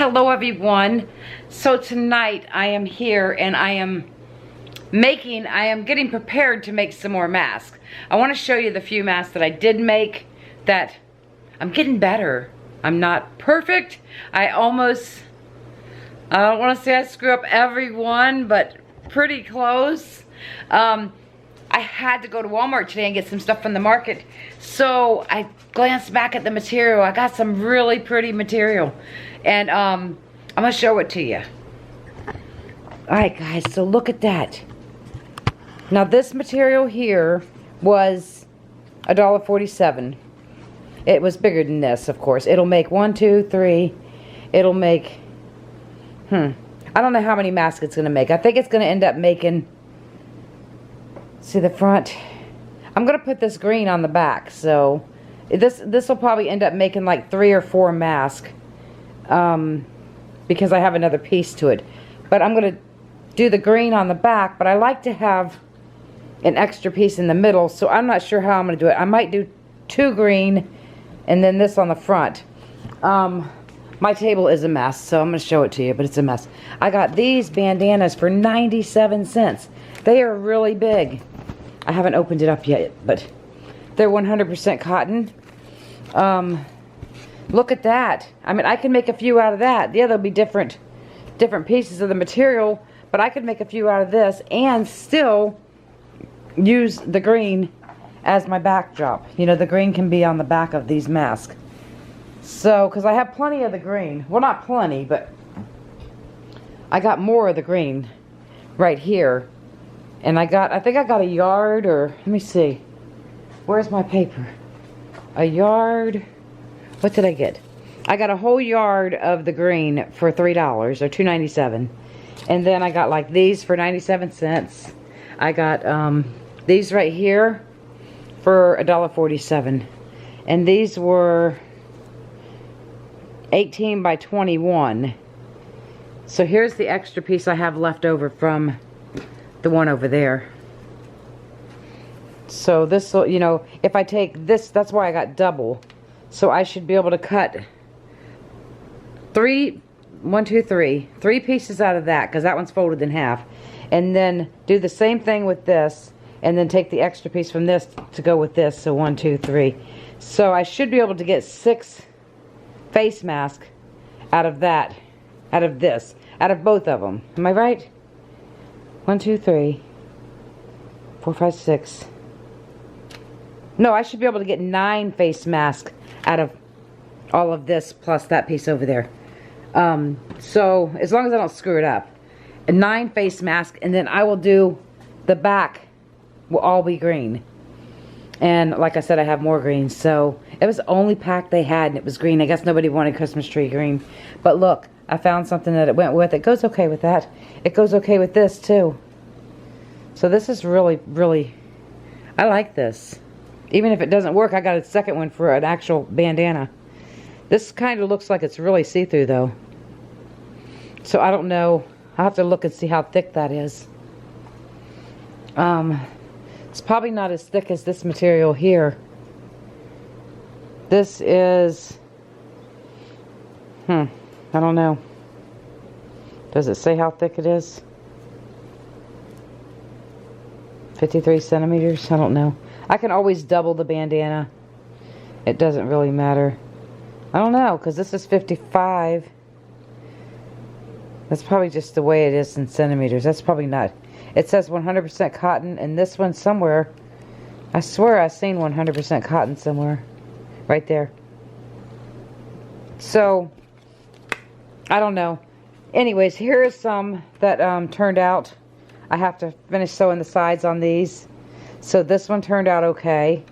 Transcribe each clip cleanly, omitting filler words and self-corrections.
Hello everyone. So tonight I am here and I am getting prepared to make some more masks. I want to show you the few masks that I did make that I'm getting better. I'm not perfect. I don't want to say I screw up every one, but pretty close. I had to go to Walmart today and get some stuff from the market. So I glanced back at the material. I got some really pretty material. And I'm gonna show it to you. Alright guys, so look at that. Now this material here was $1.47. It was bigger than this, of course. It'll make 1, 2, 3. It'll make, I don't know how many masks it's gonna make. I think it's gonna end up making, see the front? I'm gonna put this green on the back, so this will probably end up making like 3 or 4 masks. Because I have another piece to it. But I'm going to do the green on the back, but I like to have an extra piece in the middle, so I'm not sure how I'm going to do it. I might do 2 green and then this on the front. My table is a mess, so I'm going to show it to you, but it's a mess. I got these bandanas for 97 cents. They are really big. I haven't opened it up yet, but they're 100% cotton. Look at that. I mean, I can make a few out of that. Yeah, there'll be different pieces of the material, but I could make a few out of this and still use the green as my backdrop. You know, the green can be on the back of these masks. So, because I have plenty of the green. Well, not plenty, but I got more of the green right here. And I think I got a yard, or let me see. Where's my paper? A yard. What did I get? I got a whole yard of the green for $3 or $2.97. And then I got like these for 97 cents. I got these right here for $1.47. And these were 18 by 21. So here's the extra piece I have left over from the one over there. So this will, you know, if I take this, that's why I got double. So I should be able to cut 3 pieces out of that, because that one's folded in half. And then do the same thing with this, and then take the extra piece from this to go with this. So 1, 2, 3. So I should be able to get 6 face masks out of that, out of this, out of both of them. Am I right? 1, 2, 3, 4, 5, 6. No, I should be able to get 9 face masks out of all of this plus that piece over there. So as long as I don't screw it up, a 9 face mask, and then I will do the back will all be green. And like I said, I have more green. So it was the only pack they had, and it was green. I guess nobody wanted Christmas tree green. But look, I found something that it went with. It goes okay with that. It goes okay with this too. So this is really, really, I like this. Even if it doesn't work, I got a second one for an actual bandana. This kind of looks like it's really see-through though. So I don't know. I'll have to look and see how thick that is. It's probably not as thick as this material here. This is, I don't know. Does it say how thick it is? 53 centimeters? I don't know. I can always double the bandana. It doesn't really matter. I don't know, because this is 55. That's probably just the way it is in centimeters. That's probably not. It says 100% cotton, and this one somewhere, I swear I've seen 100% cotton somewhere. Right there. So, I don't know. Anyways, here is some that turned out. I have to finish sewing the sides on these. So this one turned out okay.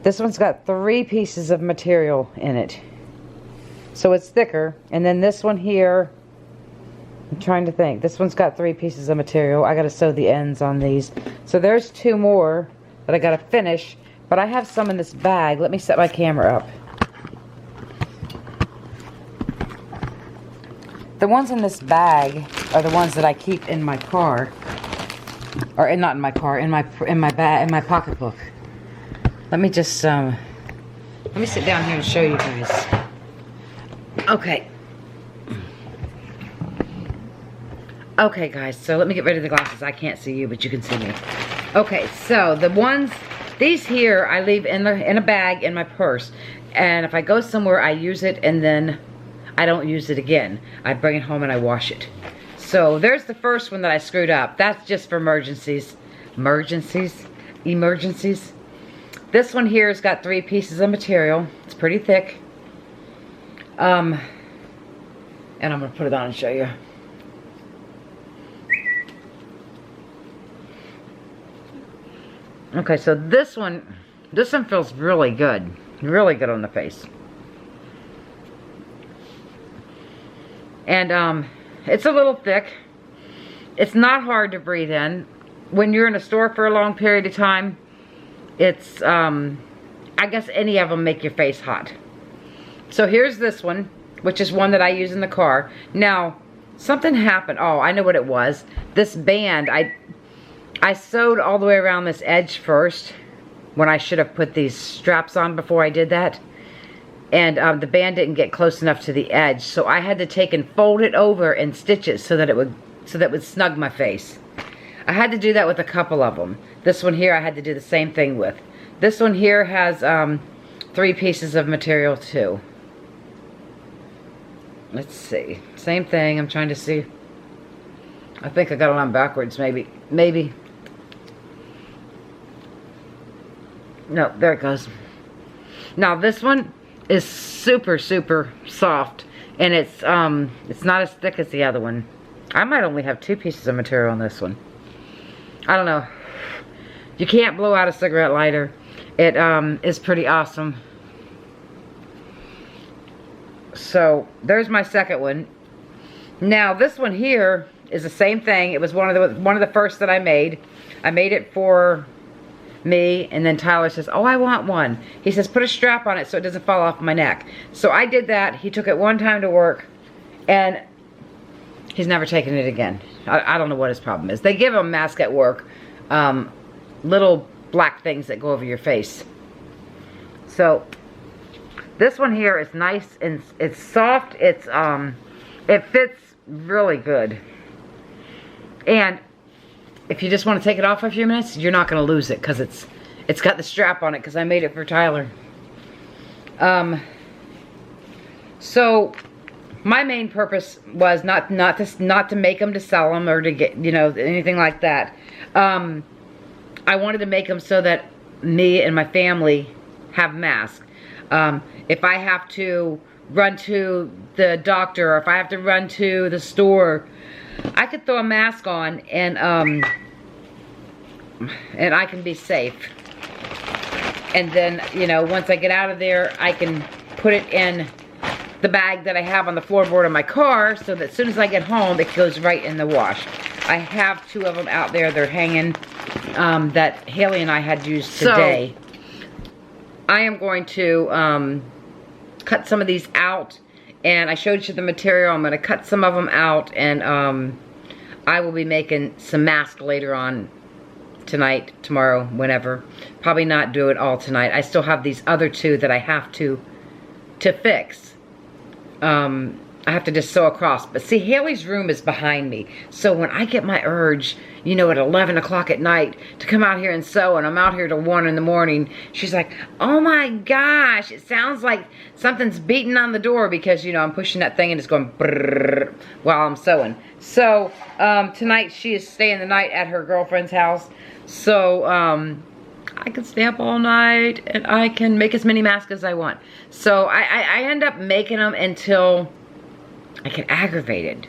This one's got 3 pieces of material in it. So it's thicker. And then this one here, I'm trying to think. This one's got 3 pieces of material. I gotta sew the ends on these. So there's 2 more that I gotta finish. But I have some in this bag. Let me set my camera up. The ones in this bag are the ones that I keep in my car. Or not in my car, in my bag, in my pocketbook. Let me just let me sit down here and show you guys. Okay, Okay, guys, so let me get rid of the glasses. I can't see you, but you can see me. Okay, so the ones, these here, I leave in a bag in my purse. And if I go somewhere, I use it, and then I don't use it again. I bring it home and I wash it. So there's the first one that I screwed up. That's just for emergencies. Emergencies. This one here has got 3 pieces of material. It's pretty thick. And I'm gonna put it on and show you. Okay, so this one feels really good. Really good on the face. And it's a little thick. It's not hard to breathe in. When you're in a store for a long period of time, it's, I guess any of them make your face hot. So here's this one, which is one that I use in the car. Now, something happened. Oh, I know what it was. This band, I sewed all the way around this edge first when I should have put these straps on before I did that. And the band didn't get close enough to the edge, so I had to take and fold it over and stitch it so that it would snug my face. I had to do that with a couple of them. This one here I had to do the same thing with. This one here has 3 pieces of material too. Let's see. Same thing. I'm trying to see. I think I got it on backwards, maybe. No, there it goes. Now this one is super, super soft, and it's not as thick as the other one. I might only have 2 pieces of material on this one. I don't know. You can't blow out a cigarette lighter. It is pretty awesome. So there's my second one. Now this one here is the same thing. It was one of the first that I made. I made it for me, and then Tyler says, oh, I want one. He says, put a strap on it so it doesn't fall off my neck. So I did that. He took it one time to work, and he's never taken it again. I don't know what his problem is. They give him a mask at work, little black things that go over your face. So this one here is nice, and it's soft. It's it fits really good. And if you just want to take it off for a few minutes, you're not going to lose it because it's got the strap on it because I made it for Tyler. So my main purpose was not to make them to sell them or to get, you know, anything like that. I wanted to make them so that me and my family have masks. If I have to run to the doctor, or if I have to run to the store, I could throw a mask on and I can be safe. And then, you know, once I get out of there, I can put it in the bag that I have on the floorboard of my car, so that as soon as I get home, it goes right in the wash. I have 2 of them out there. They're hanging, that Hailie and I had used today. So, I am going to cut some of these out, and I showed you the material. I'm going to cut some of them out, and I will be making some masks later on tonight, tomorrow, whenever. Probably not do it all tonight. I still have these other 2 that I have to fix. I have to just sew across. But see, Hailie's room is behind me. So when I get my urge, you know, at 11 o'clock at night to come out here and sew, and I'm out here till 1 in the morning, she's like, oh my gosh, it sounds like something's beating on the door, because, you know, I'm pushing that thing and it's going brrrr while I'm sewing. So tonight she is staying the night at her girlfriend's house. So I can stay up all night and I can make as many masks as I want. So I end up making them until I get aggravated.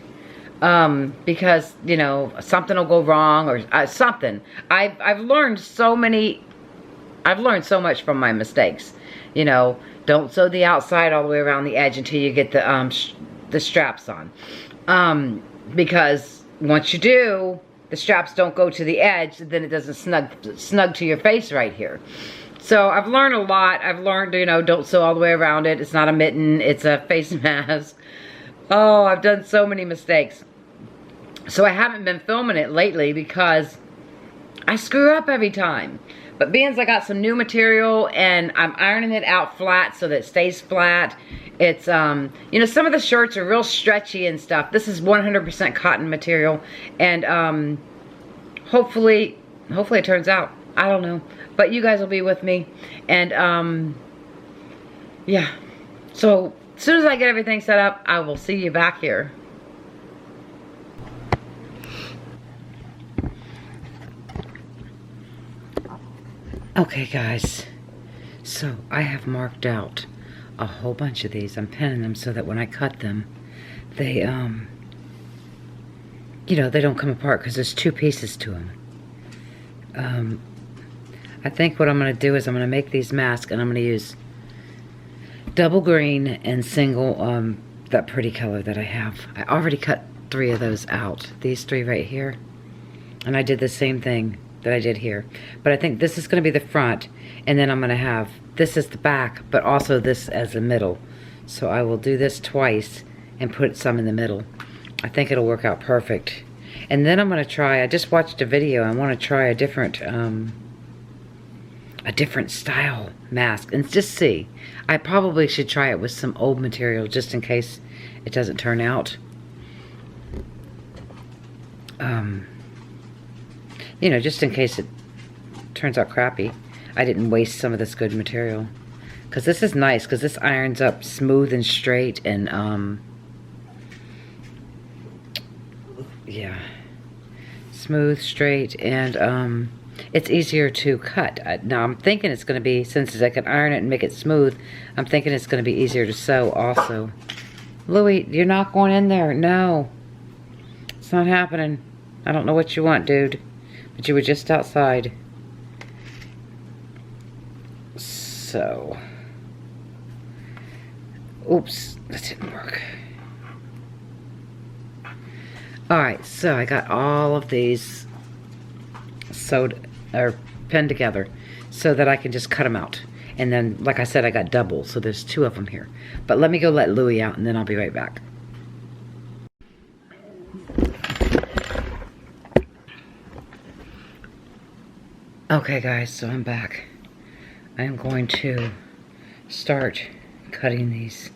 Because, you know, something will go wrong, or something. I've learned so much from my mistakes. You know, don't sew the outside all the way around the edge until you get the straps on. Because once you do, the straps don't go to the edge, then it doesn't snug to your face right here. So I've learned a lot. I've learned, you know, don't sew all the way around it. It's not a mitten, it's a face mask. Oh, I've done so many mistakes. So I haven't been filming it lately because I screw up every time. But being I got some new material and I'm ironing it out flat so that it stays flat. It's, you know, some of the shirts are real stretchy and stuff. This is 100% cotton material. And hopefully it turns out. I don't know. But you guys will be with me. And, yeah. So, as soon as I get everything set up, I will see you back here. Okay, guys. So, I have marked out a whole bunch of these. I'm pinning them so that when I cut them, they, you know, they don't come apart because there's 2 pieces to them. I think what I'm going to do is I'm going to make these masks and I'm going to use double green and single, that pretty color that I have. I already cut 3 of those out. These 3 right here. And I did the same thing that I did here. But I think this is going to be the front. And then I'm going to have this as the back, but also this as the middle. So I will do this twice and put some in the middle. I think it'll work out perfect. And then I'm going to try, I just watched a video. I want to try a different style mask and just see. I probably should try it with some old material just in case it doesn't turn out. You know, just in case it turns out crappy. I didn't waste some of this good material. Because this is nice, because this irons up smooth and straight and, yeah. Smooth, straight, and, it's easier to cut. Now, I'm thinking it's going to be, since I can iron it and make it smooth, I'm thinking it's going to be easier to sew also. Louie, you're not going in there. No. It's not happening. I don't know what you want, dude. But you were just outside. So. Oops. That didn't work. Alright, so I got all of these sewed or pinned together so that I can just cut them out. And then, like I said, I got double, so there's 2 of them here. But let me go let Louie out and then I'll be right back. Okay guys, so I'm back. I am going to start cutting these.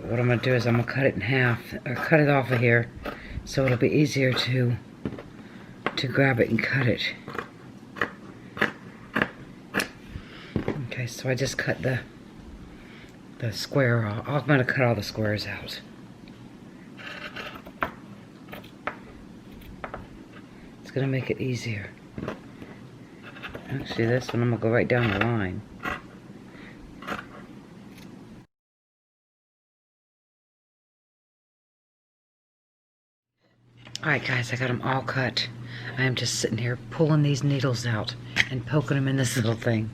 What I'm going to do is I'm going to cut it in half, or cut it off of here, so it'll be easier to grab it and cut it. Okay, so I just cut the square off. I'm going to cut all the squares out. It's going to make it easier. Actually, this one I'm going to go right down the line. Alright guys, I got them all cut. I am just sitting here pulling these needles out and poking them in this little thing.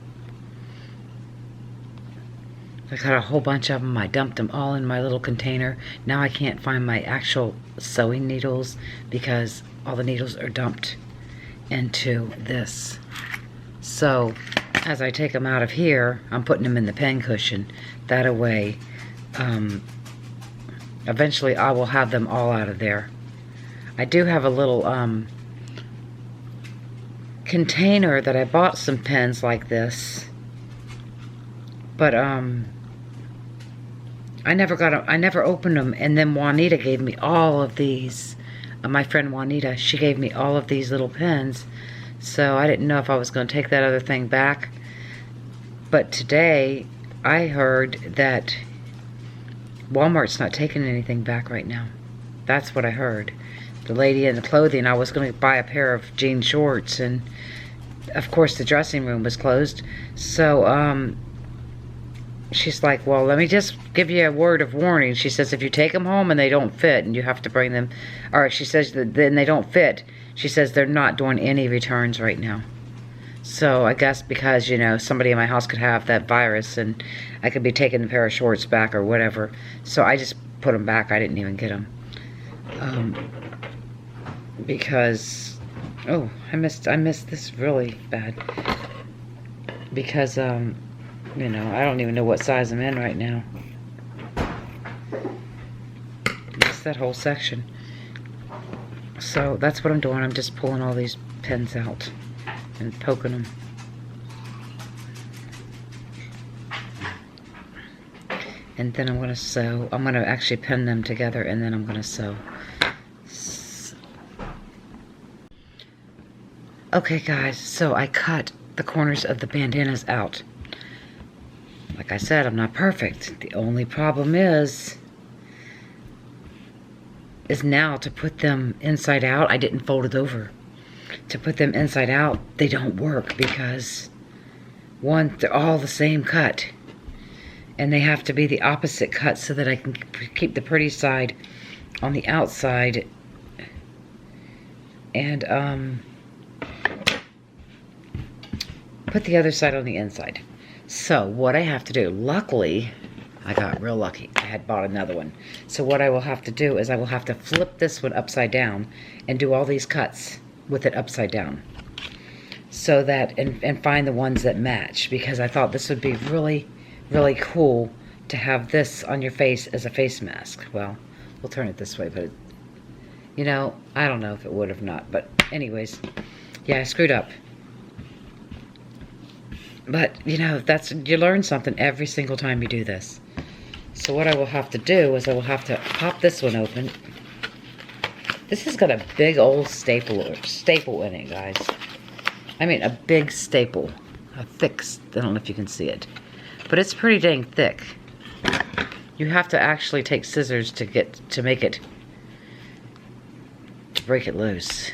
I got a whole bunch of them. I dumped them all in my little container. Now I can't find my actual sewing needles because all the needles are dumped into this. So as I take them out of here, I'm putting them in the pen cushion. That way, eventually I will have them all out of there. I do have a little container that I bought some pens like this, but I never opened them. And then Juanita gave me all of these. My friend Juanita, she gave me all of these little pens, so I didn't know if I was going to take that other thing back. But today I heard that Walmart's not taking anything back right now. That's what I heard. The lady in the clothing, I was going to buy a pair of jean shorts, and of course the dressing room was closed. So she's like, well, let me just give you a word of warning. She says if you take them home and they don't fit and you have to bring them, or she says that then they don't fit, she says they're not doing any returns right now. So I guess because, you know, somebody in my house could have that virus and I could be taking the pair of shorts back or whatever. So I just put them back. I didn't even get them. Because, oh, I missed this really bad. Because, you know, I don't even know what size I'm in right now. Missed that whole section. So that's what I'm doing. I'm just pulling all these pins out. and poking them. And then I'm going to sew. I'm going to actually pin them together, and then I'm going to sew. Okay guys, so I cut the corners of the bandanas out. Like I said, I'm not perfect. The only problem is now to put them inside out. I didn't fold it over. To put them inside out, they don't work because one, they're all the same cut. And they have to be the opposite cut so that I can keep the pretty side on the outside and put the other side on the inside. So what I have to do, luckily, I got real lucky. I had bought another one. So what I will have to do is I will have to flip this one upside down and do all these cuts with it upside down. So that, and find the ones that match, because I thought this would be really, really cool to have this on your face as a face mask. Well, we'll turn it this way, but you know, I don't know if it would have not. But anyways, yeah, I screwed up. But, you know, you learn something every single time you do this. So what I will have to do is I will have to pop this one open. This has got a big old staple in it, guys. I mean, a big staple. A thick, I don't know if you can see it. But it's pretty dang thick. You have to actually take scissors to break it loose.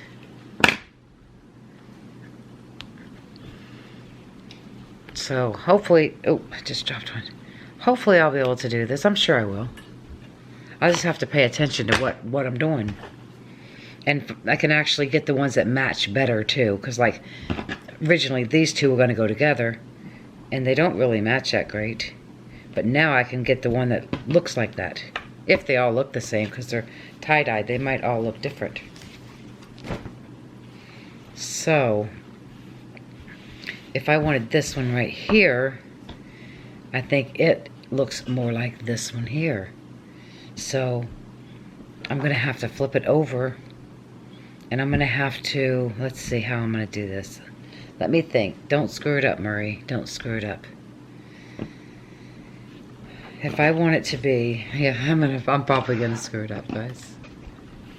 So hopefully, oh, I just dropped one. Hopefully I'll be able to do this. I'm sure I will. I just have to pay attention to what I'm doing. And I can actually get the ones that match better too. Because like, originally these two were going to go together. And they don't really match that great. But now I can get the one that looks like that. If they all look the same, because they're tie-dyed, they might all look different. So if I wanted this one right here, I think it looks more like this one here. So I'm going to have to flip it over, and I'm going to have to, let's see how I'm going to do this. Let me think. Don't screw it up, Murray. Don't screw it up. If I want it to be, yeah, I'm probably going to screw it up, guys.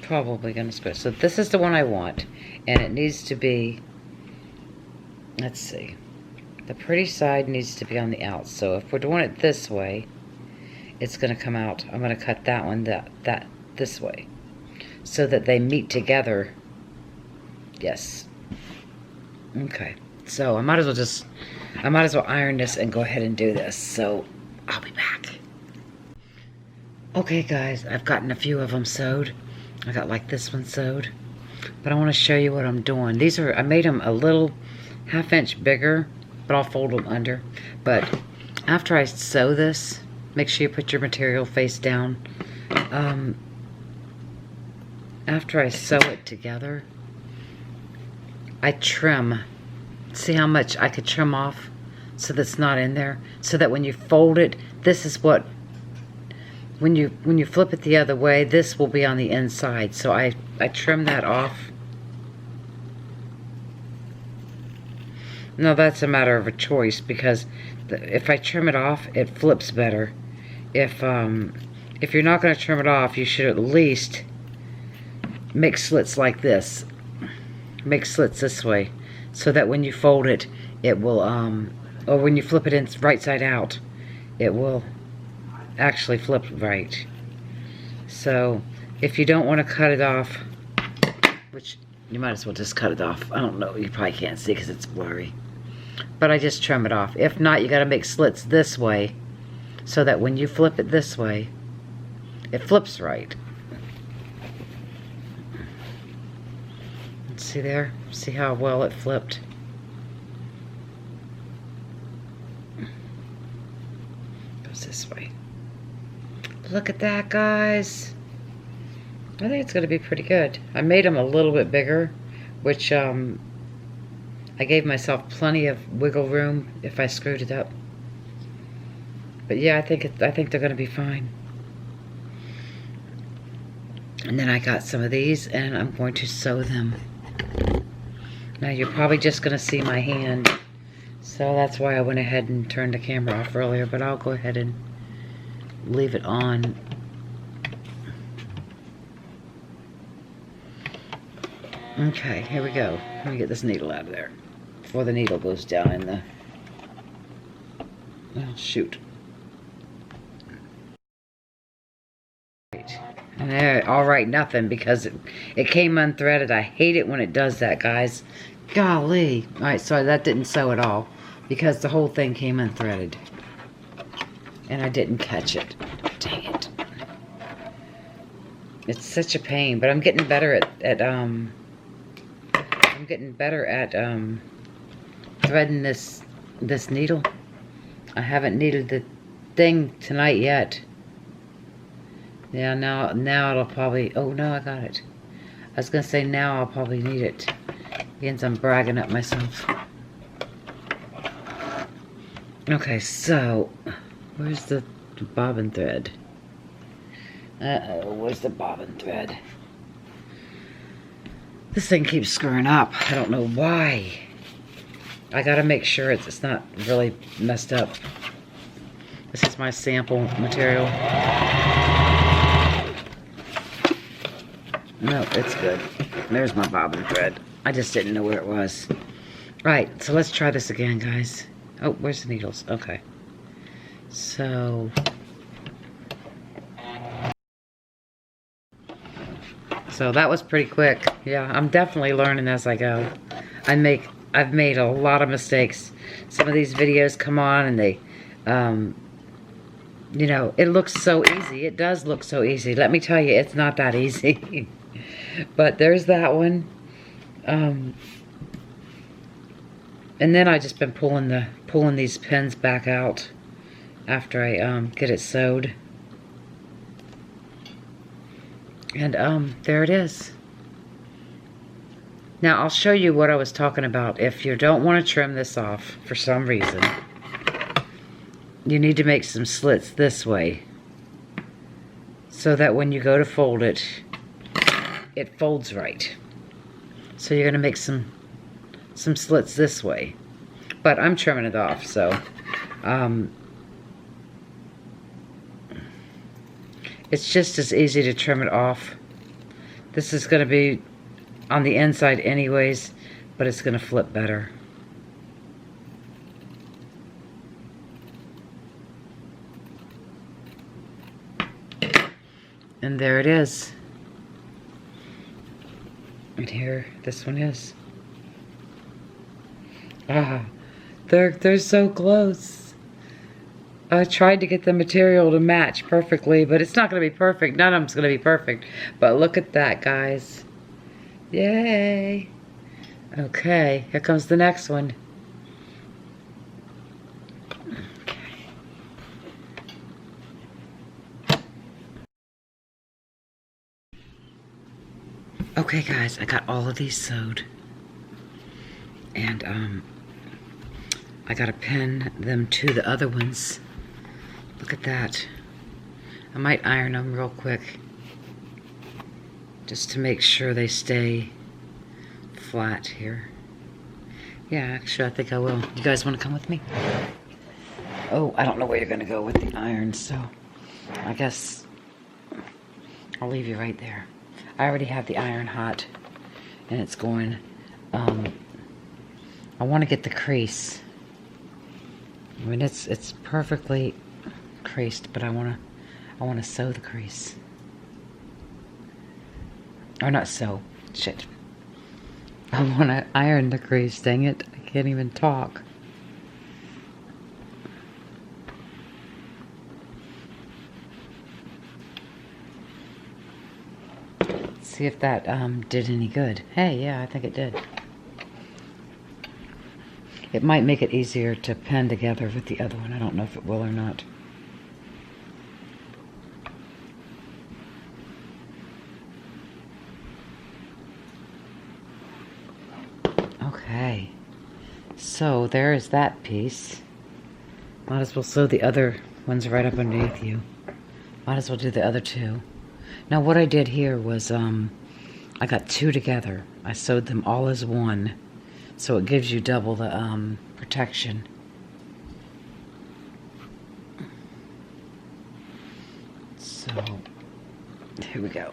Probably going to screw it. So this is the one I want, and it needs to be, let's see. The pretty side needs to be on the out. So if we're doing it this way, it's going to come out. I'm going to cut that one this way, so that they meet together. Yes. Okay. So I might as well iron this and go ahead and do this. So I'll be back. Okay, guys, I've gotten a few of them sewed. I got like this one sewed, but I want to show you what I'm doing. These are, I made them a little half-inch bigger, but I'll fold them under. But after I sew this, make sure you put your material face down. After I sew it together, I trim. See how much I could trim off so that's not in there? So that when you fold it, this is what, when you flip it the other way, this will be on the inside. So I trim that off. No, that's a matter of a choice, because if I trim it off, it flips better. If you're not going to trim it off, you should at least make slits like this. Make slits this way, so that when you fold it, it will, or when you flip it in right side out, it will actually flip right. So if you don't want to cut it off, which you might as well just cut it off. I don't know, you probably can't see because it's blurry. But I just trim it off. If not, you got to make slits this way, so that when you flip it this way, it flips right. See there? See how well it flipped? Goes this way. Look at that, guys. I think it's going to be pretty good. I made them a little bit bigger, which I gave myself plenty of wiggle room if I screwed it up. But yeah, I think they're going to be fine. And then I got some of these, and I'm going to sew them. Now you're probably just gonna see my hand. So that's why I went ahead and turned the camera off earlier, but I'll go ahead and leave it on. Okay, here we go. Let me get this needle out of there before the needle goes down in the... Oh, shoot. And there, all right, nothing, because it came unthreaded. I hate it when it does that, guys. Golly. All right, so that didn't sew at all because the whole thing came unthreaded. And I didn't catch it. Dang it. It's such a pain, but I'm getting better I'm getting better at threading this needle. I haven't needed the thing tonight yet. Yeah, now it'll probably... Oh, no, I got it. I was going to say now I'll probably need it. Again, I'm bragging up myself. Okay, so... Where's the bobbin thread? Uh-oh, where's the bobbin thread? This thing keeps screwing up. I don't know why. I gotta make sure it's not really messed up. This is my sample material. No, it's good. There's my bobbin thread. I just didn't know where it was. Right, so let's try this again, guys. Oh, where's the needles? Okay. So that was pretty quick. Yeah, I'm definitely learning as I go. I've made a lot of mistakes. Some of these videos come on and they, you know, it looks so easy. It does look so easy. Let me tell you, it's not that easy. But there's that one. And then I just been pulling these pins back out after I get it sewed. And there it is. Now I'll show you what I was talking about. If you don't want to trim this off for some reason, you need to make some slits this way so that when you go to fold it, it folds right. So you're gonna make some slits this way, but I'm trimming it off. So it's just as easy to trim it off. This is gonna be on the inside anyways, but it's gonna flip better. And there it is. And here, this one is. Ah, they're so close. I tried to get the material to match perfectly, but it's not going to be perfect. None of them's going to be perfect. But look at that, guys. Yay. Okay, here comes the next one. Okay, guys, I got all of these sewed. And, I gotta pin them to the other ones. Look at that. I might iron them real quick, just to make sure they stay flat here. Yeah, actually, I think I will. You guys want to come with me? Oh, I don't know where you're gonna go with the iron, so I guess I'll leave you right there. I already have the iron hot, and it's going. I want to get the crease. I mean, it's perfectly creased, but I want to sew the crease. Or not sew. Shit. I want to iron the crease. Dang it! I can't even talk. See if that did any good. Hey, yeah, I think it did. It might make it easier to pin together with the other one. I don't know if it will or not. Okay, so there is that piece. Might as well sew the other ones right up underneath you. Might as well do the other two. Now what I did here was I got two together. I sewed them all as one, So it gives you double the protection. So here we go.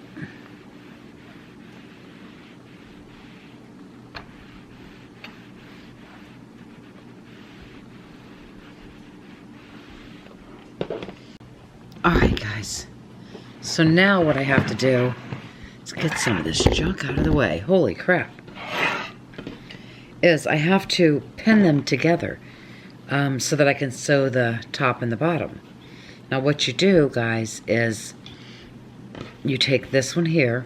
Alright guys, so now what I have to do is get some of this junk out of the way. Holy crap. Is I have to pin them together so that I can sew the top and the bottom. Now what you do, guys, is you take this one here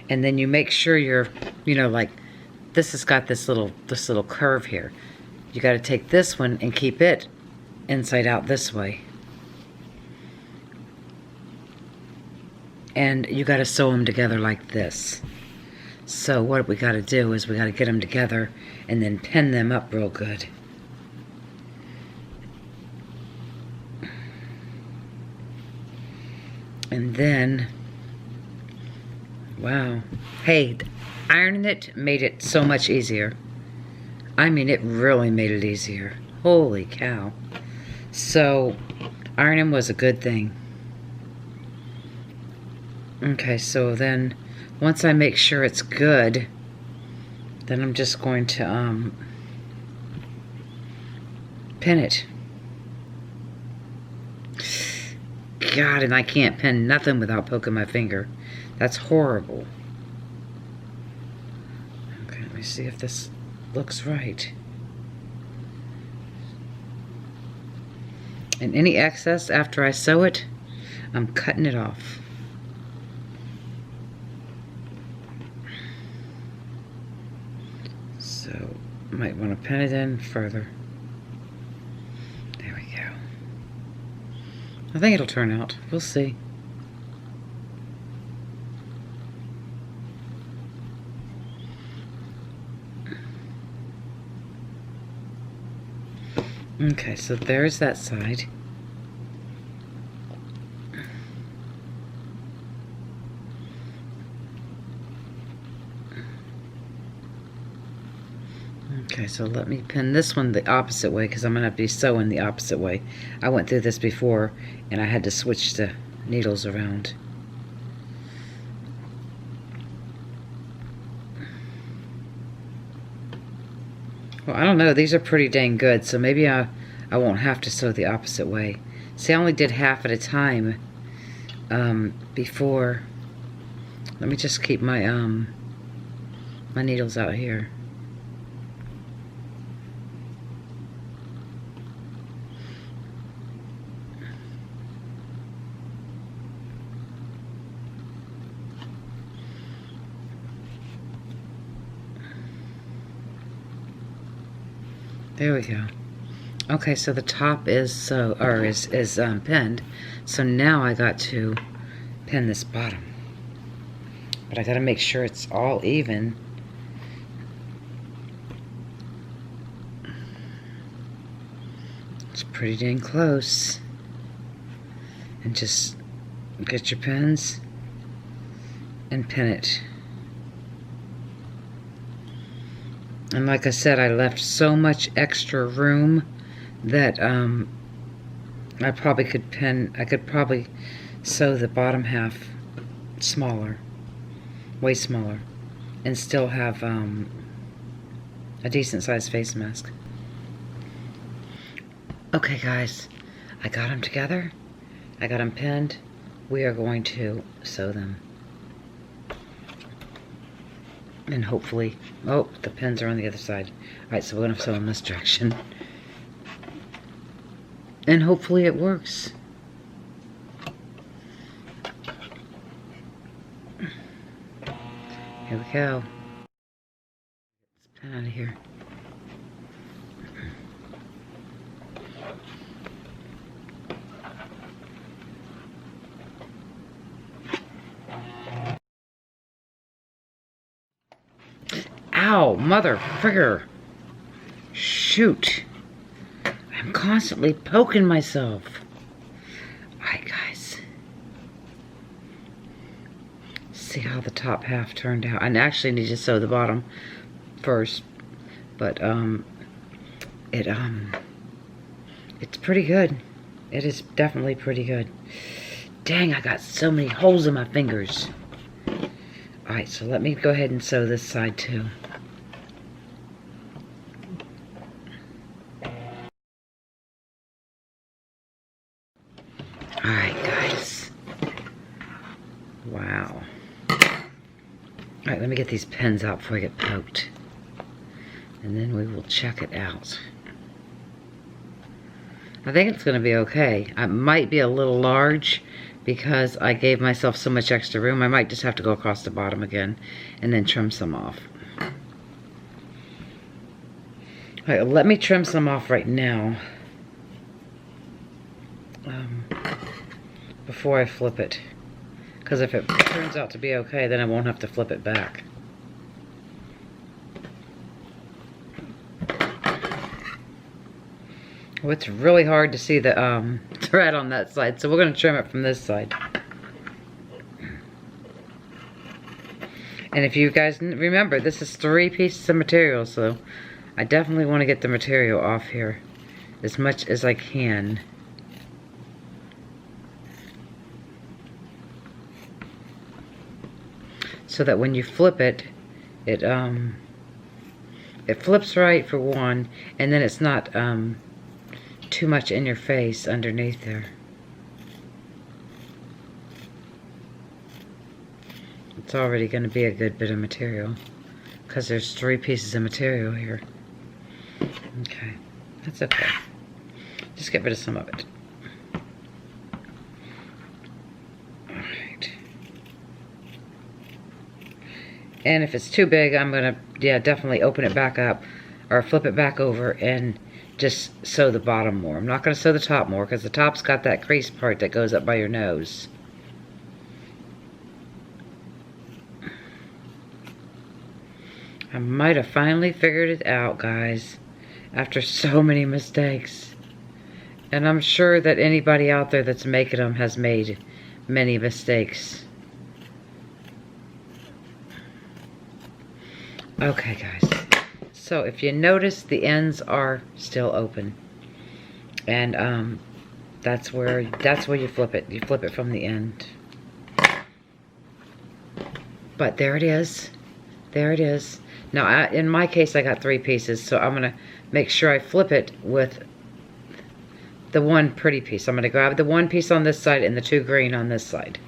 and then you make sure you're, you know, like this has got this little curve here. You got to take this one and keep it inside out this way. And you got to sew them together like this. So what we got to do is we got to get them together and then pin them up real good. And then, wow. Hey, ironing it made it so much easier. I mean, it really made it easier. Holy cow. So, ironing was a good thing. Okay, so then once I make sure it's good, then I'm just going to pin it. God, and I can't pin nothing without poking my finger. That's horrible. Okay, let me see if this looks right. And any excess after I sew it, I'm cutting it off. So, might want to pin it in further. There we go. I think it'll turn out. We'll see. Okay, so there's that side. Okay, so let me pin this one the opposite way because I'm going to have to be sewing the opposite way. I went through this before and I had to switch the needles around. Well, I don't know. These are pretty dang good, so maybe I won't have to sew the opposite way. See, I only did half at a time before. Let me just keep my my needles out here. There we go. Okay, so the top is pinned. So now I got to pin this bottom. But I got to make sure it's all even. It's pretty dang close. And just get your pins and pin it. And like I said, I left so much extra room that I probably could I could probably sew the bottom half smaller, way smaller, and still have a decent sized face mask. Okay guys, I got them together, I got them pinned, we are going to sew them. And hopefully, oh, the pins are on the other side. Alright, so we're going to sew in this direction. And hopefully it works. Here we go. Let's pin out of here. Ow, mother frigger. Shoot. I'm constantly poking myself. Alright, guys. See how the top half turned out. I actually need to sew the bottom first. But it's pretty good. It is definitely pretty good. Dang, I got so many holes in my fingers. Alright, so let me go ahead and sew this side too. Alright, guys. Wow. Alright, let me get these pins out before I get poked. And then we will check it out. I think it's going to be okay. It might be a little large because I gave myself so much extra room. I might just have to go across the bottom again and then trim some off. Alright, let me trim some off right now. Before I flip it. Because if it turns out to be okay, then I won't have to flip it back. Well, it's really hard to see the thread on that side, so we're going to trim it from this side. And if you guys remember, this is 3 pieces of material, so I definitely want to get the material off here as much as I can. So that when you flip it, it flips right for one, and then it's not too much in your face underneath there. It's already going to be a good bit of material because there's 3 pieces of material here. Okay, that's okay. Just get rid of some of it. Alright. And if it's too big, I'm going to, definitely open it back up or flip it back over and just sew the bottom more. I'm not going to sew the top more because the top's got that crease part that goes up by your nose. I might have finally figured it out, guys, after so many mistakes. And I'm sure that anybody out there that's making them has made many mistakes. Okay, guys. So if you notice, the ends are still open, and that's where you flip it. You flip it from the end. But there it is. There it is. Now, in my case, I got 3 pieces, so I'm gonna make sure I flip it with the one pretty piece. I'm gonna grab the 1 piece on this side and the 2 green on this side,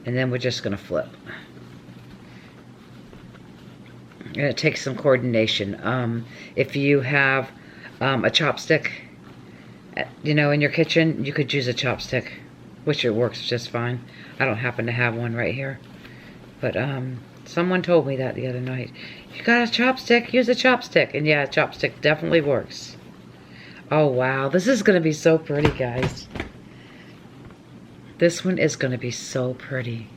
and then we're just gonna flip. And it takes some coordination. If you have a chopstick, in your kitchen, you could use a chopstick, which it works just fine. I don't happen to have one right here, but someone told me that the other night. You got a chopstick? Use a chopstick. And yeah, a chopstick definitely works. Oh wow, this is gonna be so pretty, guys. This one is gonna be so pretty.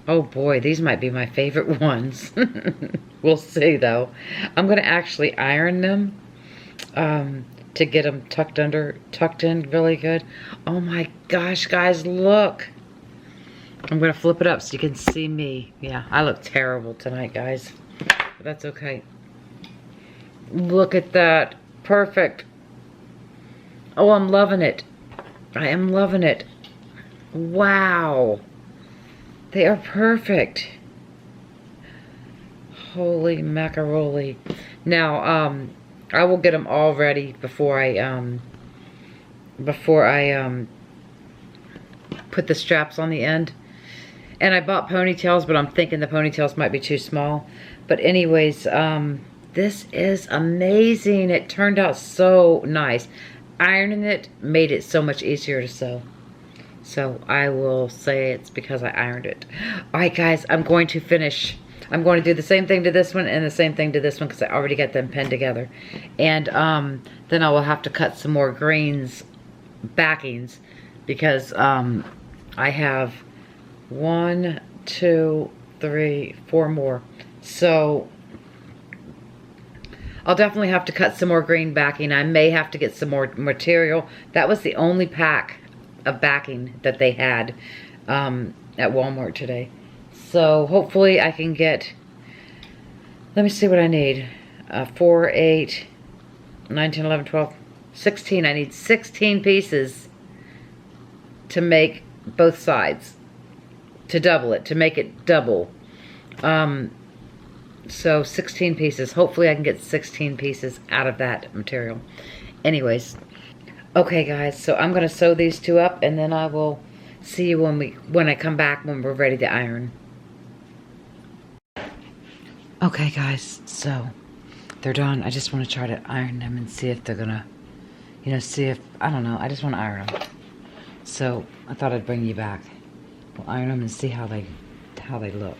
Oh boy, these might be my favorite ones. We'll see though. I'm gonna actually iron them to get them tucked in really good. Oh my gosh, guys, look. I'm gonna flip it up so you can see me. Yeah, I look terrible tonight, guys, but that's okay. Look at that, perfect. Oh, I'm loving it. I am loving it. Wow. They are perfect. Holy macaroni. Now, I will get them all ready before I put the straps on the end. And I bought ponytails, but I'm thinking the ponytails might be too small. But anyways, this is amazing. It turned out so nice. Ironing it made it so much easier to sew. So I will say it's because I ironed it. Alright guys, I'm going to finish. I'm going to do the same thing to this one and the same thing to this one because I already got them pinned together. And then I will have to cut some more greens backings because I have 1, 2, 3, 4 more. So I'll definitely have to cut some more green backing. I may have to get some more material. That was the only pack of backing that they had at Walmart today. So hopefully I can get, let me see what I need. 4, 8, 19, 11, 12, 16. I need 16 pieces to make both sides. To double it, to make it double. So 16 pieces. Hopefully I can get 16 pieces out of that material. Anyways. Okay guys, so I'm going to sew these two up and then I will see you when I come back when we're ready to iron. Okay guys, so they're done. I just want to try to iron them and see if they're going to, you know, see if, I don't know, I just want to iron them. So I thought I'd bring you back. We'll iron them and see how they look.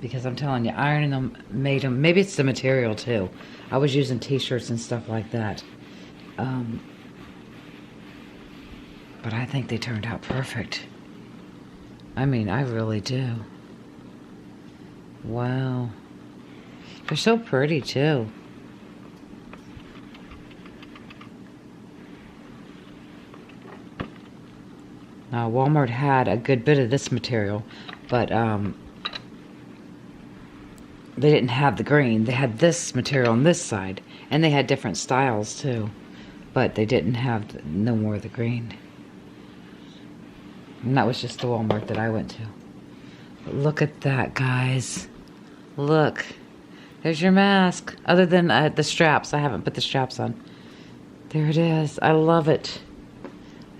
Because I'm telling you, ironing them made them, maybe it's the material too. I was using t-shirts and stuff like that. But I think they turned out perfect. I mean, I really do. Wow. They're so pretty too. Now, Walmart had a good bit of this material, but they didn't have the green. They had this material on this side, and they had different styles too, but they didn't have no more of the green. And that was just the Walmart that I went to. But look at that, guys. Look. There's your mask. Other than the straps. I haven't put the straps on. There it is. I love it.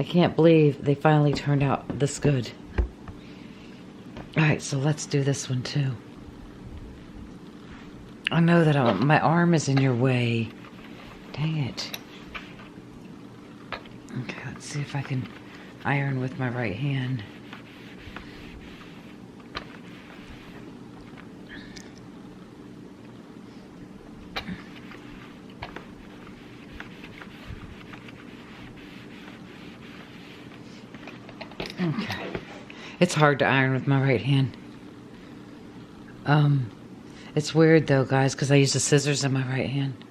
I can't believe they finally turned out this good. Alright, so let's do this one too. I know that my arm is in your way. Dang it. Okay, let's see if I can iron with my right hand. Okay. It's hard to iron with my right hand. It's weird though, guys, because I use the scissors in my right hand.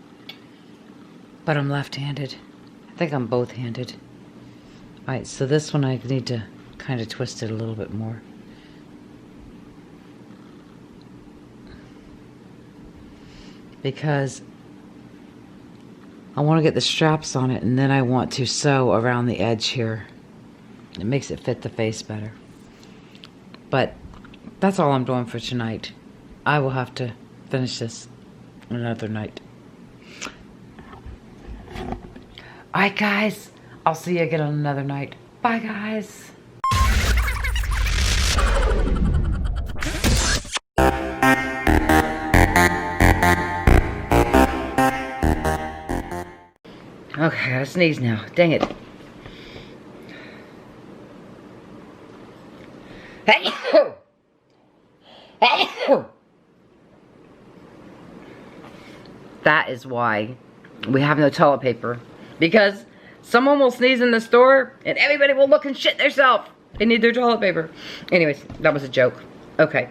But I'm left-handed. I think I'm both-handed. Alright, so this one I need to kind of twist it a little bit more. Because I want to get the straps on it, and then I want to sew around the edge here. It makes it fit the face better. But that's all I'm doing for tonight. I will have to finish this another night. Alright guys, I'll see you again on another night. Bye guys. Okay, I sneeze now. Dang it. Hey! Hey! That is why we have no toilet paper. Because someone will sneeze in the store and everybody will look and shit themselves. They need their toilet paper. Anyways, that was a joke. Okay.